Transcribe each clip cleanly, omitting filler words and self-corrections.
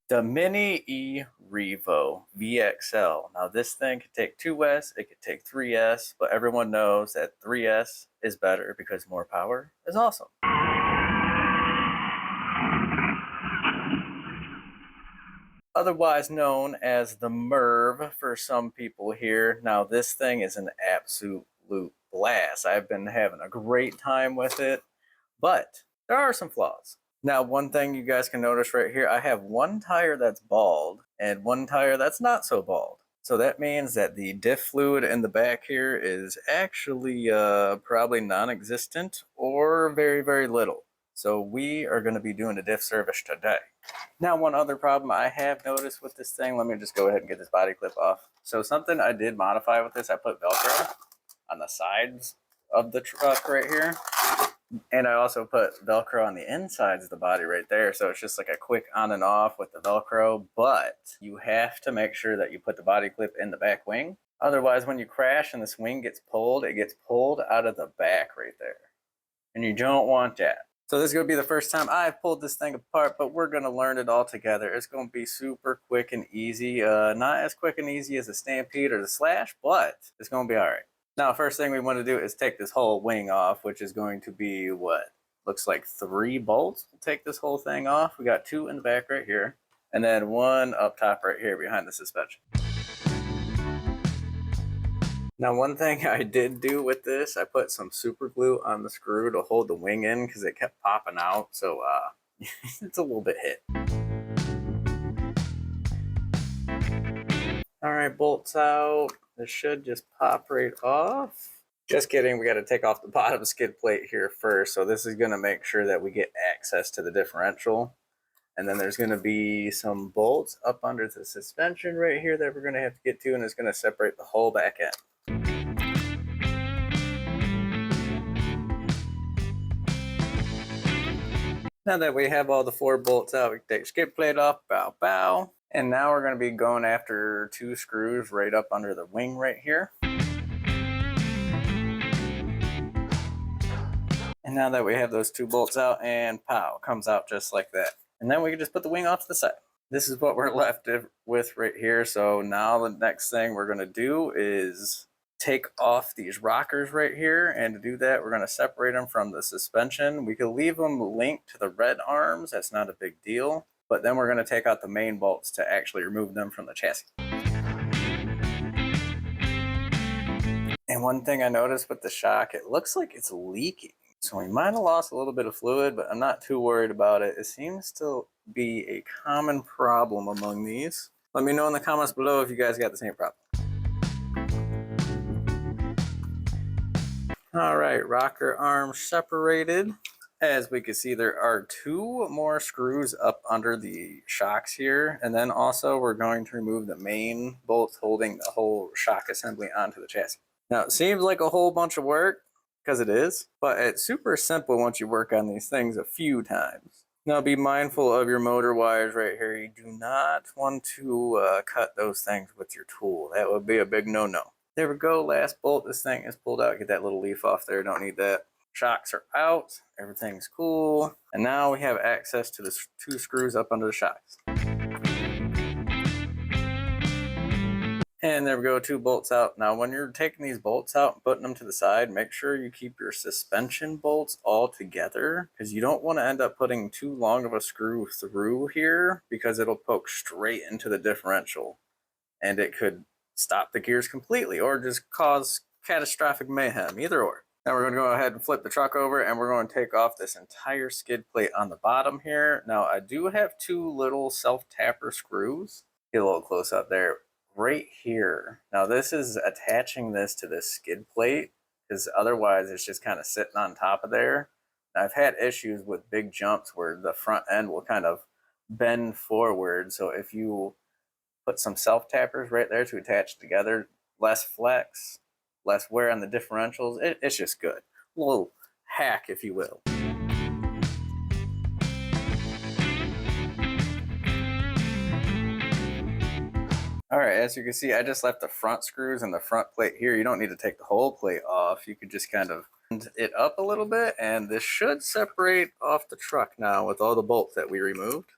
The Mini Erevo VXL. Now this thing could take 2S, it could take 3S, but everyone knows that 3S is better because more power is awesome. Otherwise known as the Merv for some people here. Now this thing is an absolute blast. I've been having a great time with it, but there are some flaws. Now, one thing you guys can notice right here, I have one tire that's bald and one tire that's not so bald. So that means that the diff fluid in the back here is actually probably non-existent or very, very little. So we are going to be doing a diff service today. Now, one other problem I have noticed with this thing, let me just go ahead and get this body clip off. So something I did modify with this, I put Velcro on the sides of the truck right here. And I also put Velcro on the insides of the body right there. So it's just like a quick on and off with the Velcro. But you have to make sure that you put the body clip in the back wing. Otherwise, when you crash and this wing gets pulled, it gets pulled out of the back right there. And you don't want that. So this is going to be the first time I've pulled this thing apart, but we're going to learn it all together. It's going to be super quick and easy. Not as quick and easy as the Stampede or the Slash, but it's going to be all right. Now, first thing we want to do is take this whole wing off, which is going to be what looks like 3 bolts. We'll take this whole thing off. We got 2 in the back right here, and then 1 up top right here behind the suspension. Now, one thing I did do with this, I put some super glue on the screw to hold the wing in because it kept popping out, so it's a little bit hit. All right, bolts out. This should just pop right off. Just kidding, we got to take off the bottom skid plate here first. So this is going to make sure that we get access to the differential. And then there's going to be some bolts up under the suspension right here that we're going to have to get to, and it's going to separate the whole back end. Now that we have all the 4 bolts out, we can take the skid plate off, bow, bow. And now we're going to be going after 2 screws right up under the wing right here. And now that we have those 2 bolts out, and pow, comes out just like that. And then we can just put the wing off to the side. This is what we're left with right here. So now the next thing we're going to do is take off these rockers right here. And to do that, we're going to separate them from the suspension. We can leave them linked to the red arms. That's not a big deal. But then we're going to take out the main bolts to actually remove them from the chassis. And one thing I noticed with the shock, it looks like it's leaking. So we might have lost a little bit of fluid, but I'm not too worried about it. It seems to be a common problem among these. Let me know in the comments below if you guys got the same problem. All right, rocker arms separated. As we can see, there are 2 more screws up under the shocks here. And then also we're going to remove the main bolts holding the whole shock assembly onto the chassis. Now, it seems like a whole bunch of work, because it is, but it's super simple once you work on these things a few times. Now be mindful of your motor wires right here. You do not want to cut those things with your tool. That would be a big no-no. There we go, last bolt. This thing is pulled out. Get that little leaf off there, don't need that. Shocks are out, everything's cool. And now we have access to the 2 screws up under the shocks. And there we go, 2 bolts out. Now when you're taking these bolts out and putting them to the side, make sure you keep your suspension bolts all together, because you don't want to end up putting too long of a screw through here, because it'll poke straight into the differential and it could stop the gears completely or just cause catastrophic mayhem, either or. Now we're going to go ahead and flip the truck over, and we're going to take off this entire skid plate on the bottom here. Now I do have 2 little self-tapper screws. Get a little close up there. Right here. Now this is attaching this to this skid plate, because otherwise it's just kind of sitting on top of there. Now, I've had issues with big jumps where the front end will kind of bend forward. So if you put some self-tappers right there to attach together, less flex, less wear on the differentials, it's just good. A little hack, if you will. All right, as you can see, I just left the front screws and the front plate here. You don't need to take the whole plate off. You could just kind of bend it up a little bit, and this should separate off the truck now with all the bolts that we removed.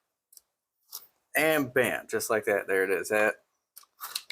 And bam, just like that, there it is. That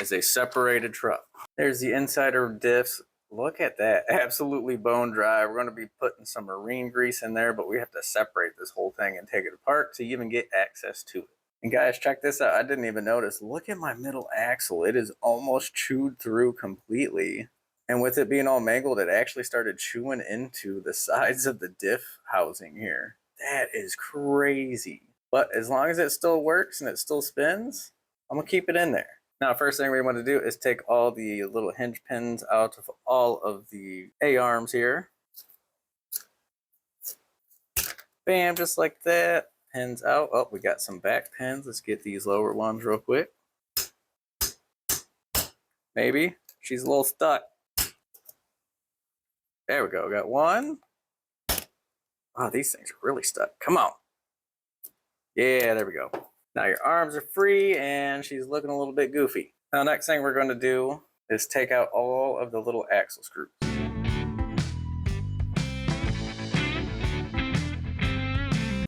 is a separated truck. There's the insider diffs. Look at that, absolutely bone dry. We're going to be putting some marine grease in there, but we have to separate this whole thing and take it apart to even get access to it. And guys, check this out. I didn't even notice. Look at my middle axle. It is almost chewed through completely. And with it being all mangled, it actually started chewing into the sides of the diff housing here. That is crazy. But as long as it still works and it still spins, I'm going to keep it in there. Now, first thing we want to do is take all the little hinge pins out of all of the A-arms here. Bam, just like that. Pins out. Oh, we got some back pins. Let's get these lower ones real quick. Maybe. She's a little stuck. There we go. Got one. Oh, these things are really stuck. Come on. Yeah, there we go. Now your arms are free and she's looking a little bit goofy. Now, next thing we're going to do is take out all of the little axle screws.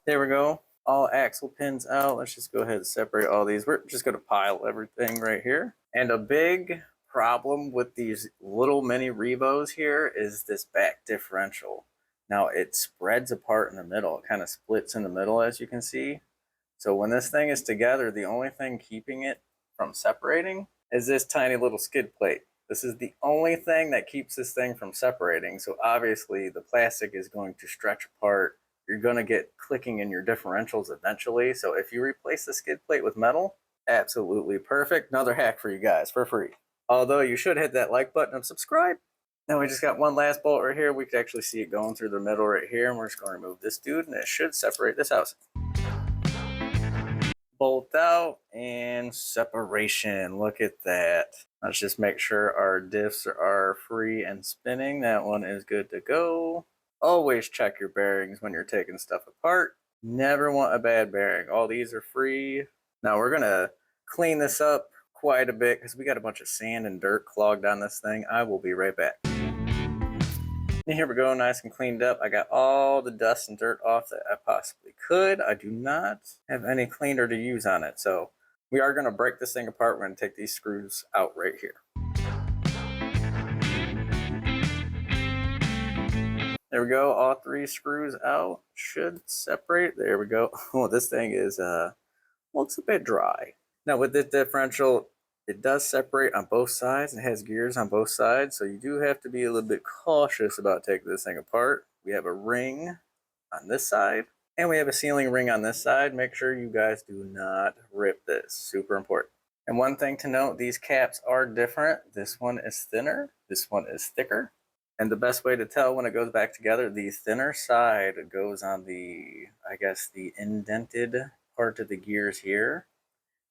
There we go. All axle pins out. Let's just go ahead and separate all these. We're just going to pile everything right here. And a big problem with these little mini Revos here is this back differential. Now it spreads apart in the middle. It kind of splits in the middle, as you can see. So when this thing is together, the only thing keeping it from separating is this tiny little skid plate. This is the only thing that keeps this thing from separating. So obviously the plastic is going to stretch apart. You're going to get clicking in your differentials eventually. So if you replace the skid plate with metal, absolutely perfect. Another hack for you guys for free. Although you should hit that like button and subscribe. Now we just got one last bolt right here. We can actually see it going through the middle right here. And we're just going to remove this dude and it should separate this housing. Bolt out and separation. Look at that. Let's just make sure our diffs are free and spinning. That one is good to go. Always check your bearings when you're taking stuff apart. Never want a bad bearing. All these are free. Now we're gonna clean this up quite a bit because we got a bunch of sand and dirt clogged on this thing. I will be right back. And here we go, nice and cleaned up. I got all the dust and dirt off that I possibly could. I do not have any cleaner to use on it. So we are gonna break this thing apart. We're gonna take these screws out right here. There we go, all three screws out. Should separate. There we go. Oh, this thing is looks a bit dry. Now with this differential, it does separate on both sides and has gears on both sides, so you do have to be a little bit cautious about taking this thing apart. We have a ring on this side, and we have a sealing ring on this side. Make sure you guys do not rip this. Super important. And one thing to note, these caps are different. This one is thinner, this one is thicker. And the best way to tell when it goes back together, the thinner side goes on the, I guess, the indented part of the gears here.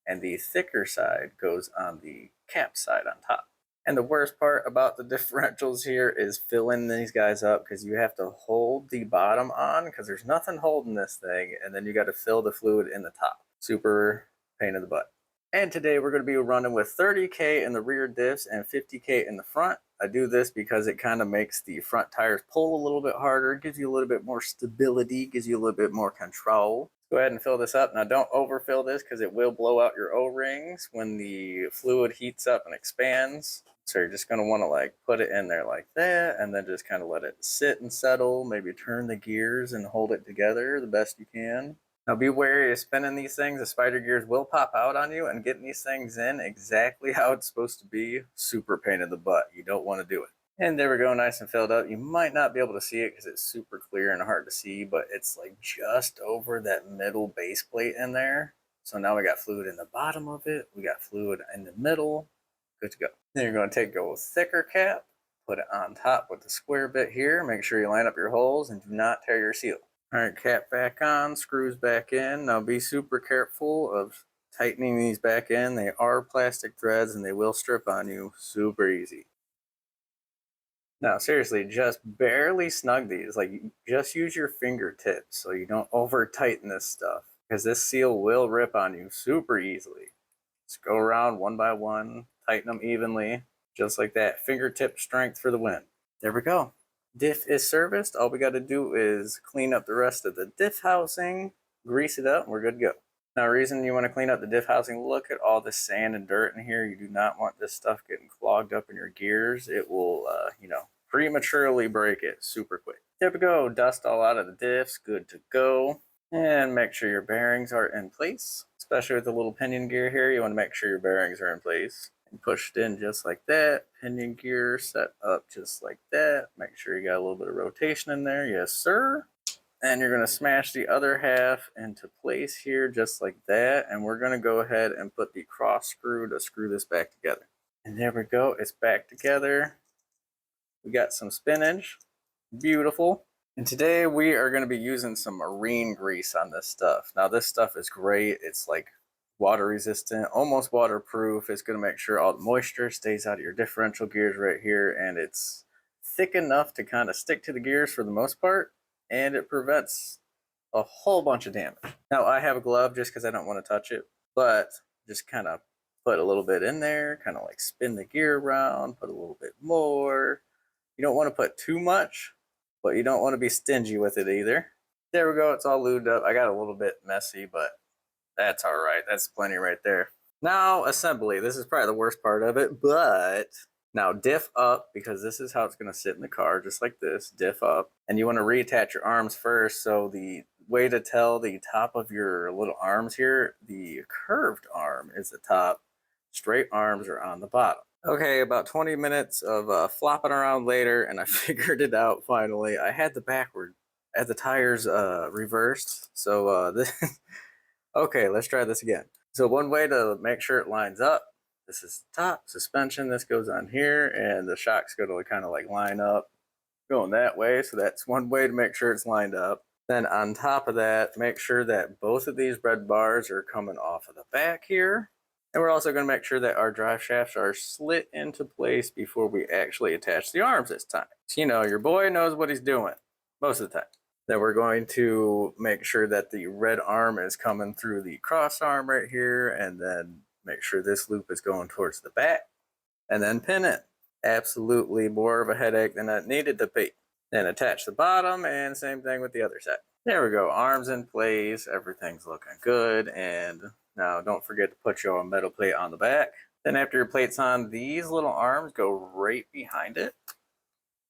And the thicker side goes on the cap side on top. And the worst part about the differentials here is filling these guys up because you have to hold the bottom on because there's nothing holding this thing. And then you got to fill the fluid in the top. Super pain in the butt. And today we're going to be running with 30K in the rear diffs and 50K in the front. I do this because it kind of makes the front tires pull a little bit harder, gives you a little bit more stability, gives you a little bit more control. Go ahead and fill this up. Now don't overfill this because it will blow out your O-rings when the fluid heats up and expands. So you're just going to want to like put it in there like that and then just kind of let it sit and settle. Maybe turn the gears and hold it together the best you can. Now be wary of spinning these things. The spider gears will pop out on you, and getting these things in exactly how it's supposed to be, super pain in the butt. You don't want to do it. And there we go, nice and filled up. You might not be able to see it because it's super clear and hard to see, but it's like just over that middle base plate in there. So now we got fluid in the bottom of it. We got fluid in the middle. Good to go. Then you're going to take a thicker cap, put it on top with the square bit here. Make sure you line up your holes and do not tear your seal. All right, cap back on, screws back in. Now be super careful of tightening these back in. They are plastic threads and they will strip on you super easy. Now seriously, just barely snug these. Like just use your fingertips so you don't over tighten this stuff because this seal will rip on you super easily. Just go around one by one, tighten them evenly, just like that. Fingertip strength for the win. There we go. Diff is serviced. All we got to do is clean up the rest of the diff housing, grease it up, and we're good to go. Now, the reason you want to clean up the diff housing, look at all this sand and dirt in here. You do not want this stuff getting clogged up in your gears. It will, prematurely break it super quick. There we go. Dust all out of the diffs. Good to go. And make sure your bearings are in place. Especially with the little pinion gear here, you want to make sure your bearings are in place. And push it in just like that. Pinion gear set up just like that. Make sure you got a little bit of rotation in there. Yes, sir. And you're going to smash the other half into place here just like that. And we're going to go ahead and put the cross screw to screw this back together. And there we go. It's back together. We got some spinach. Beautiful. And today we are going to be using some marine grease on this stuff. Now this stuff is great. It's like water resistant, almost waterproof. It's going to make sure all the moisture stays out of your differential gears right here. And it's thick enough to kind of stick to the gears for the most part. And it prevents a whole bunch of damage. Now I have a glove just because I don't want to touch it. But just kind of put a little bit in there. Kind of like spin the gear around. Put a little bit more. You don't want to put too much, but you don't want to be stingy with it either. There we go. It's all lubed up. I got a little bit messy, but that's all right. That's plenty right there. Now, assembly. This is probably the worst part of it, but now diff up, because this is how it's going to sit in the car, just like this. Diff up. And you want to reattach your arms first. So the way to tell the top of your little arms here, the curved arm is the top. Straight arms are on the bottom. Okay, about 20 minutes of flopping around later, and I figured it out finally. I had the tires reversed. So this, okay, let's try this again. So one way to make sure it lines up, this is the top suspension. This goes on here, and the shock's going to kind of like line up, going that way. So that's one way to make sure it's lined up. Then on top of that, make sure that both of these red bars are coming off of the back here. And we're also going to make sure that our drive shafts are slit into place before we actually attach the arms this time. So, your boy knows what he's doing most of the time. Then we're going to make sure that the red arm is coming through the cross arm right here, and then make sure this loop is going towards the back, and then pin it. Absolutely more of a headache than it needed to be. Then attach the bottom, and same thing with the other side. There we go. Arms in place. Everything's looking good, and now, don't forget to put your metal plate on the back. Then after your plate's on, these little arms go right behind it.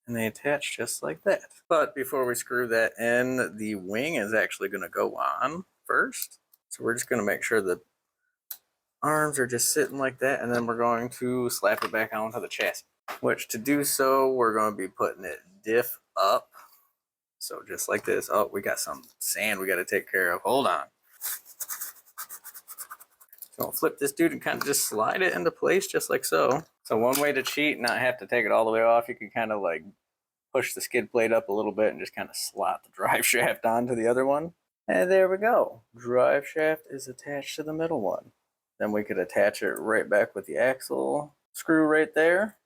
And they attach just like that. But before we screw that in, the wing is actually going to go on first. So we're just going to make sure the arms are just sitting like that. And then we're going to slap it back onto the chassis. Which to do so, we're going to be putting it diff up. So just like this. Oh, we got some sand we got to take care of. Hold on. So flip this dude and kind of just slide it into place just like so. So one way to cheat, not have to take it all the way off, you can kind of like push the skid plate up a little bit and just kind of slot the drive shaft onto the other one. And there we go. Drive shaft is attached to the middle one. Then we could attach it right back with the axle screw right there.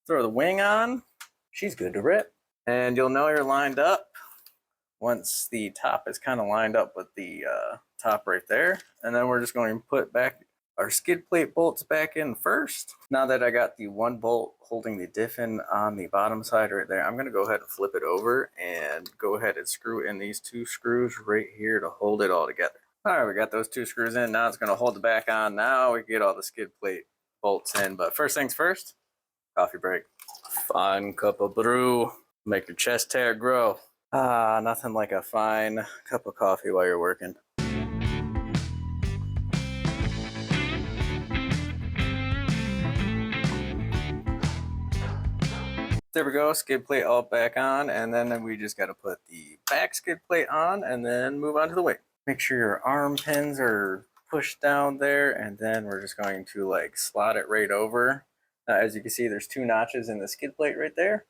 Throw the wing on. She's good to rip. And you'll know you're lined up once the top is kind of lined up with the top right there. And then we're just going to put back our skid plate bolts back in first. Now that I got the one bolt holding the diff in on the bottom side right there, I'm going to go ahead and flip it over and go ahead and screw in these two screws right here to hold it all together. All right, we got those two screws in. Now it's going to hold it back on. Now we can get all the skid plate bolts in. But first things first, coffee break. Fine cup of brew. Make your chest hair grow. Nothing like a fine cup of coffee while you're working. There we go, skid plate all back on, and then we just got to put the back skid plate on and then move on to the wing. Make sure your arm pins are pushed down there, and then we're just going to like slot it right over. Now, as you can see, there's two notches in the skid plate right there.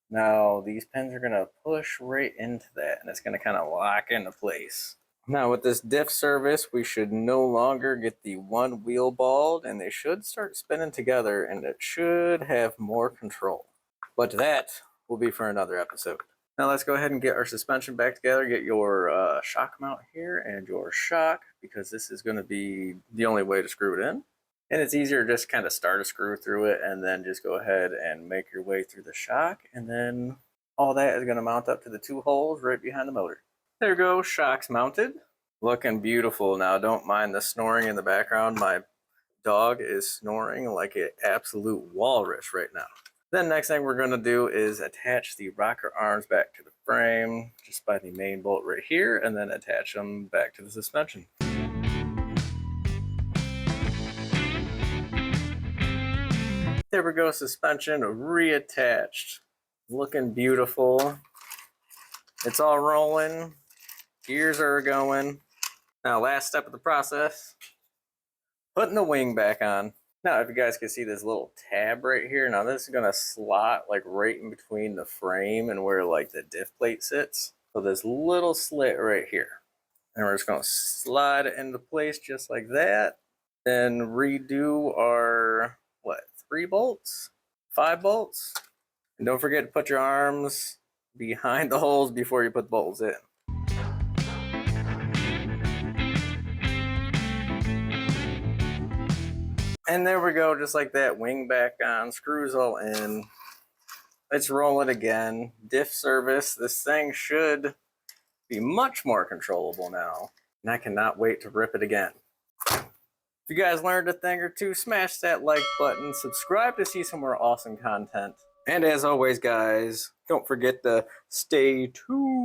Now these pins are going to push right into that, and it's going to kind of lock into place. Now with this diff service, we should no longer get the one wheel balled, and they should start spinning together, and it should have more control. But that will be for another episode. Now let's go ahead and get our suspension back together. Get your shock mount here and your shock, because this is going to be the only way to screw it in. And it's easier to just kind of start a screw through it and then just go ahead and make your way through the shock. And then all that is going to mount up to the two holes right behind the motor. There we go, shock's mounted. Looking beautiful. Now, don't mind the snoring in the background. My dog is snoring like an absolute walrus right now. Then next thing we're going to do is attach the rocker arms back to the frame just by the main bolt right here, and then attach them back to the suspension. There we go, suspension reattached. Looking beautiful. It's all rolling. Gears are going. Now, last step of the process, putting the wing back on. Now, if you guys can see this little tab right here, now this is gonna slot like right in between the frame and where like the diff plate sits. So this little slit right here. And we're just gonna slide it into place just like that. Then redo our, what, 3 bolts? 5 bolts? And don't forget to put your arms behind the holes before you put the bolts in. And there we go, just like that, wing back on, screws all in. Let's roll it again. Diff service, this thing should be much more controllable now. And I cannot wait to rip it again. If you guys learned a thing or two, smash that like button, subscribe to see some more awesome content. And as always, guys, don't forget to stay tuned.